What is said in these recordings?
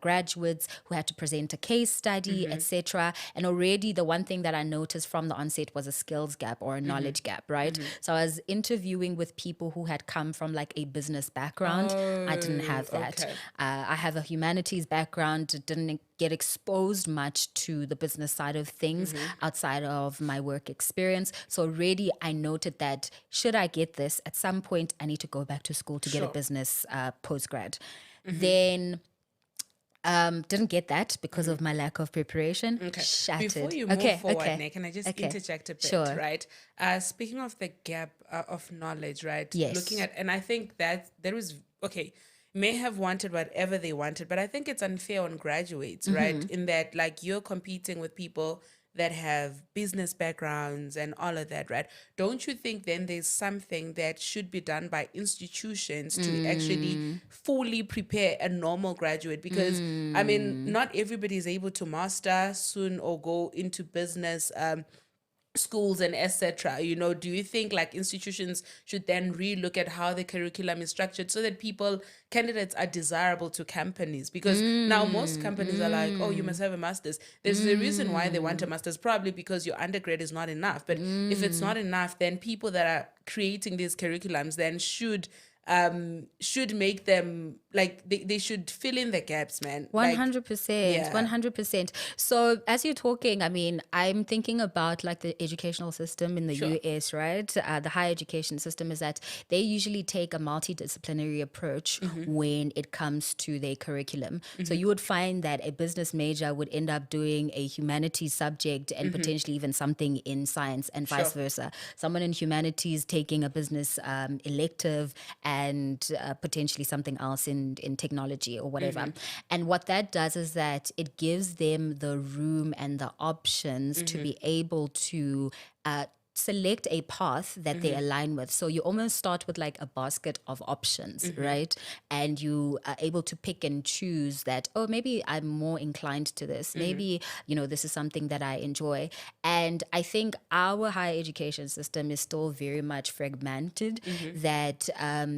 graduates who had to present a case study, etc. And already the one thing that I noticed from the onset was a skills gap or a knowledge gap, right? So I was interviewing with people who had come from like a business background. I didn't have that. Okay. I have a humanities background, didn't get exposed much to the business side of things outside of my work experience. So already I noted that should I get this, at some point I need to go back to school to get a Sure. business postgrad. Then didn't get that because of my lack of preparation. Okay. Shattered. Before you move forward, Nick, can I just Okay. interject a bit, Sure. right? Speaking of the gap of knowledge, right? Yes. Looking at, and I think that there was, okay, may have wanted whatever they wanted, but I think it's unfair on graduates, right? In that, like, you're competing with people that have business backgrounds and all of that, right? Don't you think then there's something that should be done by institutions to actually fully prepare a normal graduate? Because, I mean, not everybody is able to master soon or go into business schools and etc. You know, do you think like institutions should then relook at how the curriculum is structured so that candidates are desirable to companies? Because now most companies are like, oh, you must have a master's. There's a reason why they want a master's, probably because your undergrad is not enough. But if it's not enough, then people that are creating these curriculums then should make them like they should fill in the gaps, man. 100%, Yeah. 100%. So as you're talking, I mean, I'm thinking about like the educational system in the Sure. US, right? The higher education system is that they usually take a multidisciplinary approach when it comes to their curriculum. So you would find that a business major would end up doing a humanities subject and potentially even something in science and vice versa. Someone in humanities taking a business elective and potentially something else in technology or whatever. And what that does is that it gives them the room and the options to be able to select a path that they align with. So you almost start with like a basket of options, right? And you are able to pick and choose that, oh, maybe I'm more inclined to this. Maybe, you know, this is something that I enjoy. And I think our higher education system is still very much fragmented that,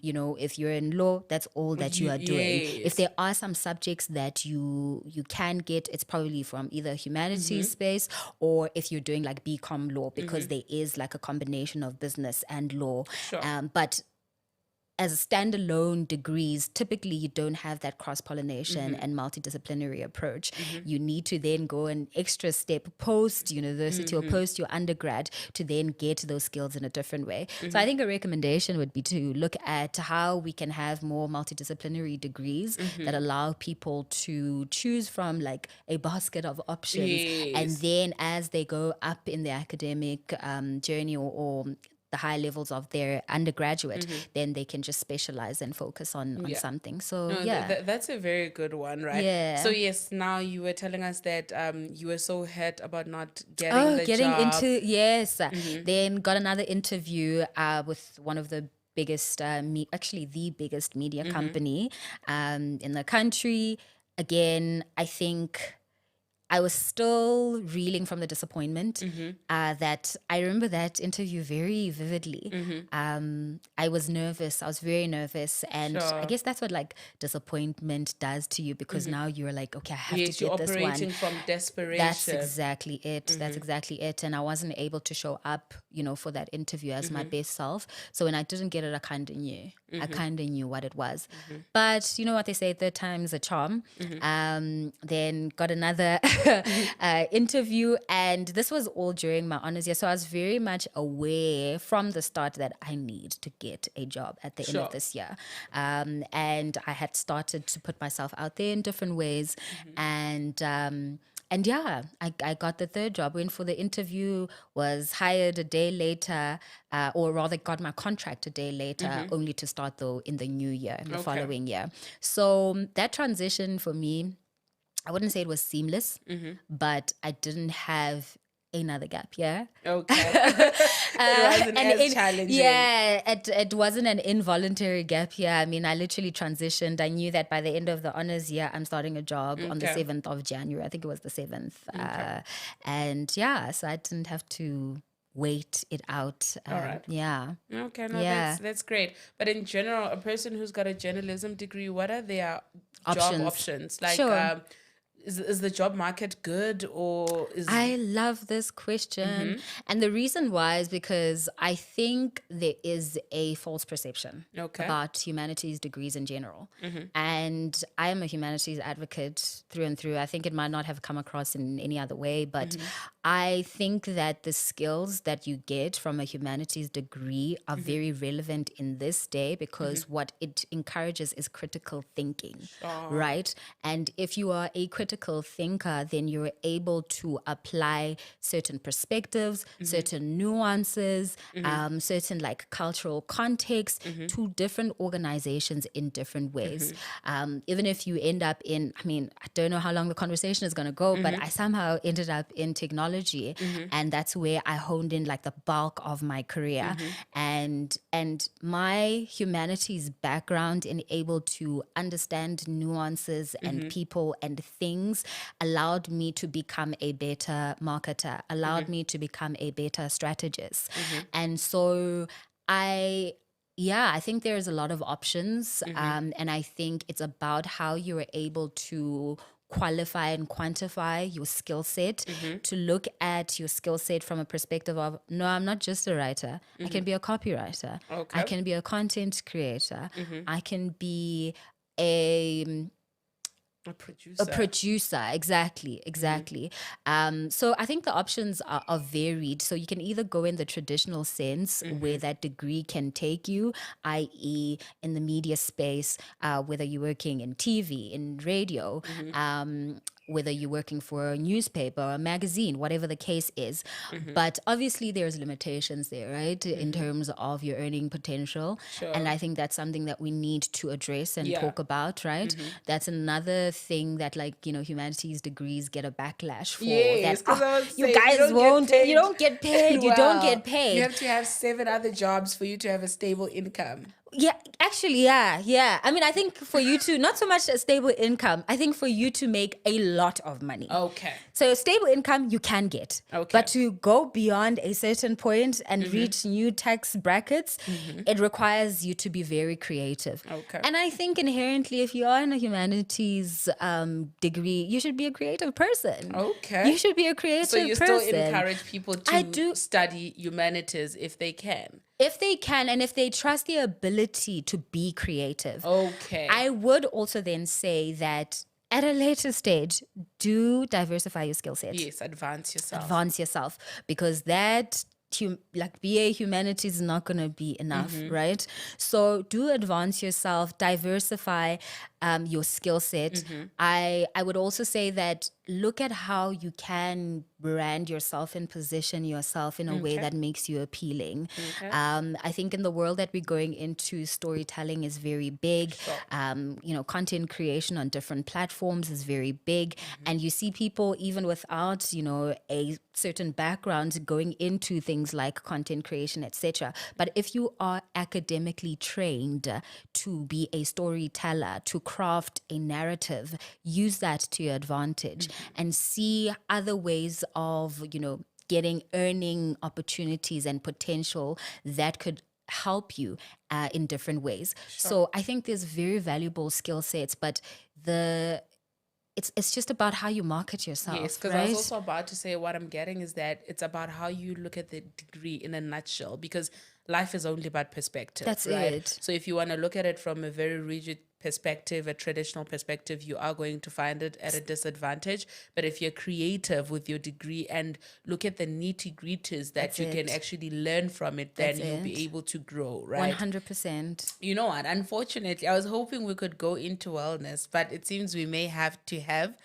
you know, if you're in law, that's all that you are doing. Yes. If there are some subjects that you can get, it's probably from either humanities space, or if you're doing like BCom law, because there is like a combination of business and law. Sure. But as standalone degrees, typically you don't have that cross-pollination and multidisciplinary approach. You need to then go an extra step post university or post your undergrad to then get those skills in a different way. So I think a recommendation would be to look at how we can have more multidisciplinary degrees that allow people to choose from like a basket of options. And Yes. then as they go up in their academic journey or the high levels of their undergraduate, then they can just specialize and focus on something. So No, that's a very good one, right? Yeah. So yes, now you were telling us that you were so hurt about not getting the getting job. into yes. Then got another interview with one of the biggest, actually the biggest media company in the country. Again, I think I was still reeling from the disappointment that I remember that interview very vividly. I was nervous. I was very nervous. And Sure. I guess that's what like disappointment does to you, because now you're like, okay, I have Yes, to you're get this operating one. from desperation. That's exactly it. That's exactly it. And I wasn't able to show up, for that interview as my best self. So when I didn't get it, I kind of knew. I kind of knew what it was. But you know what they say, third time's a charm. Then got another interview, and this was all during my honors year. So I was very much aware from the start that I need to get a job at the end Sure. of this year. And I had started to put myself out there in different ways. And yeah, I got the third job, went for the interview, was hired a day later, or rather got my contract a day later, only to start though in the new year, in the following year. So that transition for me, I wouldn't say it was seamless, but I didn't have another gap year. Okay. It wasn't as challenging. Yeah, it wasn't an involuntary gap year. I mean, I literally transitioned. I knew that by the end of the honors year, I'm starting a job on the Okay. 7th of January. I think it was the 7th. And yeah, so I didn't have to wait it out. All right. Yeah. Okay, no, Yeah. that's great. But in general, a person who's got a journalism degree, what are their job Options. options? Like, Sure. is the job market good, or is I love this question. And the reason why is because I think there is a false perception Okay. about humanities degrees in general. And I am a humanities advocate through and through. I think it might not have come across in any other way, but I think that the skills that you get from a humanities degree are very relevant in this day because what it encourages is critical thinking, right? And if you are a critical thinker, then you're able to apply certain perspectives, certain nuances, certain like cultural context to different organizations in different ways. Even if you end up in, I mean, I don't know how long the conversation is going to go, but I somehow ended up in technology, and that's where I honed in like the bulk of my career. And my humanities background enabled to understand nuances and people and things allowed me to become a better marketer, allowed me to become a better strategist. And so I think there's a lot of options. And I think it's about how you're able to qualify and quantify your skill set, to look at your skill set from a perspective of, no, I'm not just a writer. I can be a copywriter. Okay. I can be a content creator. I can be a producer. Exactly. So I think the options are varied. So you can either go in the traditional sense where that degree can take you, i.e. in the media space, whether you're working in TV, in radio, whether you're working for a newspaper or a magazine, whatever the case is. But obviously there's limitations there, right? In terms of your earning potential. Sure. And I think that's something that we need to address and talk about, right? That's another thing that, like, you know, humanities degrees get a backlash for. Yes, that, 'cause I was you saying, guys you don't get paid. You don't Wow. get paid. You have to have 7 other jobs for you to have a stable income. Yeah, actually, yeah. I mean, I think for you to, not so much a stable income, I think for you to make a lot of money. Okay. So a stable income you can get. Okay. But to go beyond a certain point and reach new tax brackets, it requires you to be very creative. Okay. And I think inherently, if you are in a humanities degree, you should be a creative person. Okay. You should be a creative So you person. still encourage people to study humanities if they can? If they can, and if they trust their ability to be creative. Okay. I would also then say that at a later stage, do diversify your skill set. Yes, advance yourself. Because that like BA humanities is not going to be enough, right? So do advance yourself, diversify your skill set. I would also say that look at how you can brand yourself and position yourself in a way that makes you appealing. I think in the world that we're going into, storytelling is very big. Content creation on different platforms is very big. And you see people even without, a certain background going into things like content creation, etc. But if you are academically trained to be a storyteller, to craft a narrative, use that to your advantage and see other ways of, getting earning opportunities and potential that could help you in different ways. Sure. So I think there's very valuable skill sets, but it's just about how you market yourself. Yes, because right? I was also about to say what I'm getting is that it's about how you look at the degree in a nutshell, because life is only about perspective. That's right? it. So if you want to look at it from a very rigid perspective, a traditional perspective, you are going to find it at a disadvantage. But if you're creative with your degree and look at the nitty-gritties that That's you it. can actually learn from it, then That's you'll it. be able to grow, right? 100%. You know what? Unfortunately, I was hoping we could go into wellness, but it seems we may have to have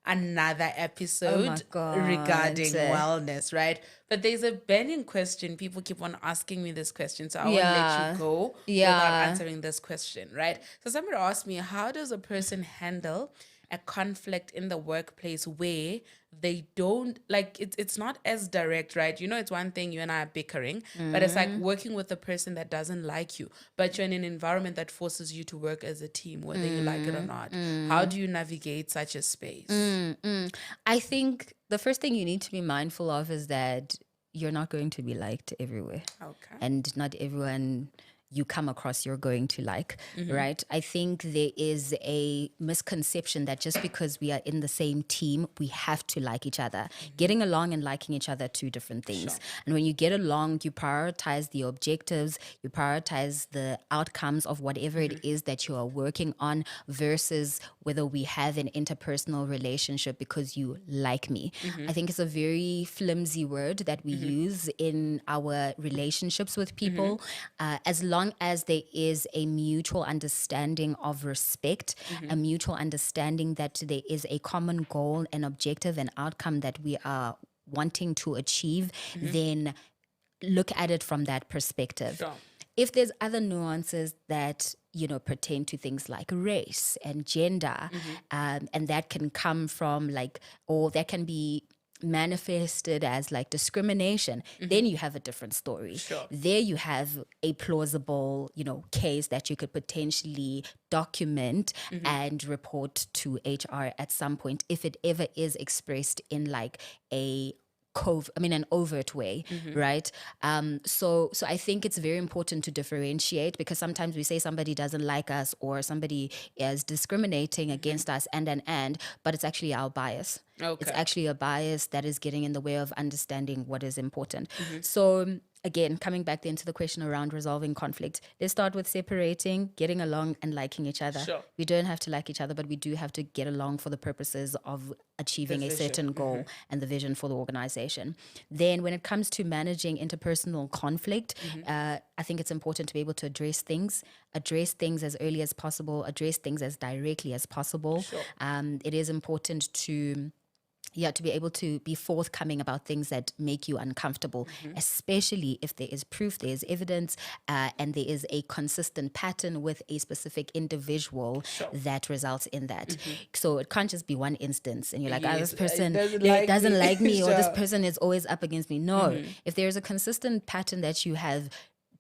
another episode regarding wellness, right? But there's a burning question. People keep on asking me this question, so I won't let you go without answering this question, right? So somebody asked me, how does a person handle a conflict in the workplace where they don't, like, it's not as direct, right? It's one thing you and I are bickering, but it's like working with a person that doesn't like you, but you're in an environment that forces you to work as a team, whether you like it or not. How do you navigate such a space? I think the first thing you need to be mindful of is that you're not going to be liked everywhere. Okay. And not everyone you come across you're going to like, right? I think there is a misconception that just because we are in the same team, we have to like each other. Getting along and liking each other are two different things. Sure. And when you get along, you prioritize the objectives, you prioritize the outcomes of whatever it is that you are working on versus whether we have an interpersonal relationship because you like me. I think it's a very flimsy word that we use in our relationships with people. As long as there is a mutual understanding of respect, a mutual understanding that there is a common goal, an objective, an outcome that we are wanting to achieve, then look at it from that perspective. Sure. If there's other nuances that pertain to things like race and gender, and that can come from or that can be manifested as like discrimination, then you have a different story. Sure. There you have a plausible, case that you could potentially document and report to HR at some point if it ever is expressed in like an overt way, right? So I think it's very important to differentiate, because sometimes we say somebody doesn't like us or somebody is discriminating against us but it's actually our bias. Okay. It's actually a bias that is getting in the way of understanding what is important. So again, coming back then to the question around resolving conflict, let's start with separating, getting along and liking each other. Sure. We don't have to like each other, but we do have to get along for the purposes of achieving a certain goal and the vision for the organization. Then when it comes to managing interpersonal conflict, I think it's important to be able to address things as early as possible, address things as directly as possible. Sure. It is important to be able to be forthcoming about things that make you uncomfortable, especially if there is proof, there is evidence, and there is a consistent pattern with a specific individual that results in that. So it can't just be one instance and you're like, this person doesn't like me or this person is always up against me. No, if there is a consistent pattern that you have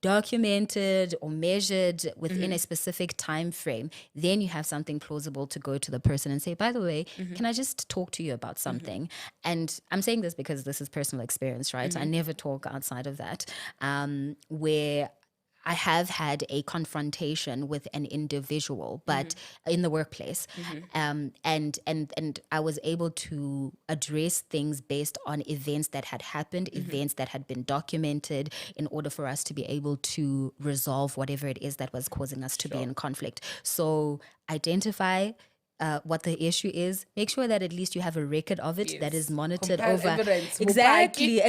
documented or measured within a specific time frame, then you have something plausible to go to the person and say, by the way, can I just talk to you about something? And I'm saying this because this is personal experience, right? I never talk outside of that, where I have had a confrontation with an individual, but in the workplace, and I was able to address things based on events that had happened, events that had been documented, in order for us to be able to resolve whatever it is that was causing us to be in conflict. So identify what the issue is. Make sure that at least you have a record of it that is monitored over. Evidence. Exactly.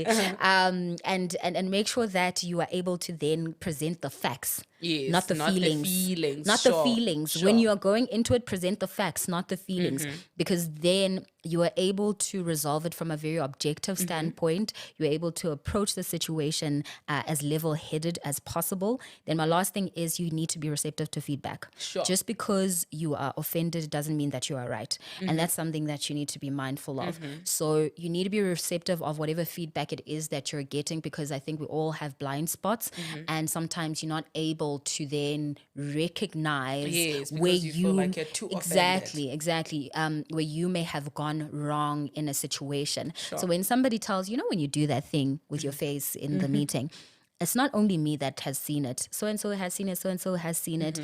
And make sure that you are able to then present the facts. Yes, not the feelings. Not the feelings. When you are going into it, present the facts, not the feelings. Because then you are able to resolve it from a very objective standpoint. You're able to approach the situation as level-headed as possible. Then my last thing is you need to be receptive to feedback. Sure. Just because you are offended doesn't mean that you are right. And that's something that you need to be mindful of. So you need to be receptive of whatever feedback it is that you're getting, because I think we all have blind spots. And sometimes you're not able to then recognize where you feel like you're too offended. Exactly. Where you may have gone wrong in a situation. So when somebody tells, when you do that thing with your face in the meeting, it's not only me that has seen it. So-and-so has seen it. So-and-so has seen it.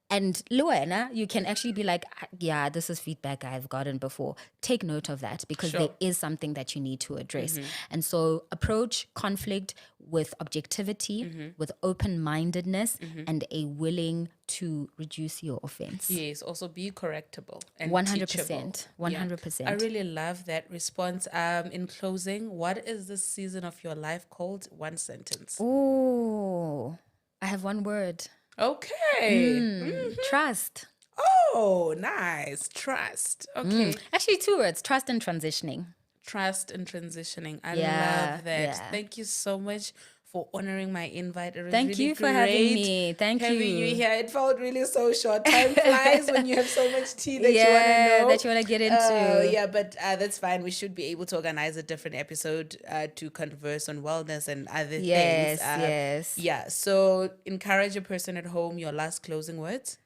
And Luana, you can actually be like, yeah, this is feedback I've gotten before. Take note of that, because there is something that you need to address. And so approach conflict with objectivity, with open-mindedness, and a willing to reduce your offense. Yes, also be correctable and 100%. teachable. 100%. I really love that response. In closing, what is this season of your life called? One sentence. Oh, I have one word. Okay. Trust. Oh, nice. Trust. Okay. Actually, 2 words, trust and transitioning. Trust and transitioning. I Yeah, love that. yeah. Thank you so much for honoring my invite. It was Thank really you for having great me. Thank having you. you here. It felt really so short. Time flies when you have so much tea that you want to know. that you want to get into. Yeah, but that's fine. We should be able to organize a different episode to converse on wellness and other things. Yes. Yeah. So encourage a person at home. Your last closing words.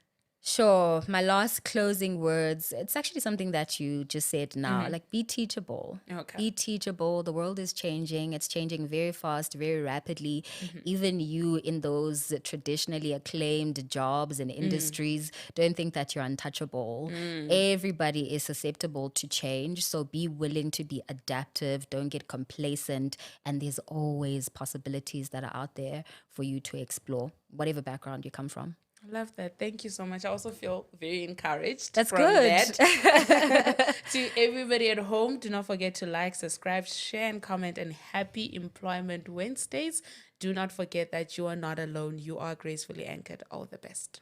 Sure. My last closing words, it's actually something that you just said now. Like, be teachable. Okay. Be teachable. The world is changing. It's changing very fast, very rapidly. Even you in those traditionally acclaimed jobs and industries, don't think that you're untouchable. Everybody is susceptible to change. So be willing to be adaptive. Don't get complacent. And there's always possibilities that are out there for you to explore, whatever background you come from. I love that. Thank you so much. I also feel very encouraged That's from good. that. To everybody at home, do not forget to like, subscribe, share, and comment. And happy Employment Wednesdays. Do not forget that you are not alone. You are gracefully anchored. All the best.